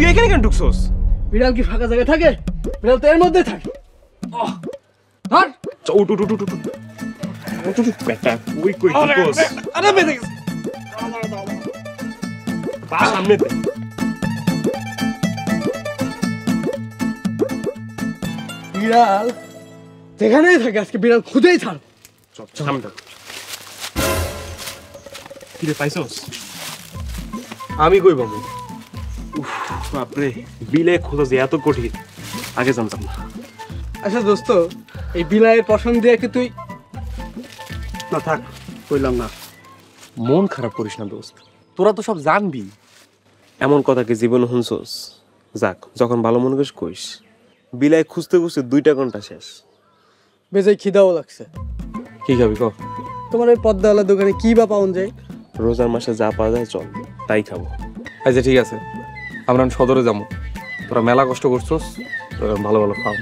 তুই এখানে কেন ঢুকছস? বিড়াল কি ফাঁকা জায়গায় থাকে? বিড়াল তো এর মধ্যে থাকে। ধর। উঠ উঠ উঠ উঠ উঠ। বেটা কই কই ঢুকছস? আরে বেঁধে গেছে। পা সামনে দে। বিড়াল যেখানেই থাকে আজকে বিড়াল খুঁজেই ছাড়। চল সামনে দে। কি রে পাইছস? আমি কই পাবো? উফ বাপরে, বিলে খোঁজা যে এত কঠিন, আগে জানতাম না। আচ্ছা দোস্ত, এই বিলাইয়ের পছন্দ দিয়ে কি তুই না থাক, কইলাম না। মন খারাপ করিস না দোস্ত, তোরা তো সব জানবি। এমন কথা কি জীবনে শুনছস? যাক, যখন ভালো মনে করিস কইস। বিলাই খুঁজতে খুঁজতে 2টা ঘন্টা শেষ। বেজায় খিদাও লাগছে। কি খাবি ক? তোমার ওই পদ্মাওয়ালা দোকানে কি বা পাওয়া যায়? রোজার মাসে যা পাওয়া যায় চল, তাই খাবো। আচ্ছা ঠিক আছে, আমরা সদরে যাবো। তোরা মেলা কষ্ট করছস, তোরা ভালো ভালো খাও।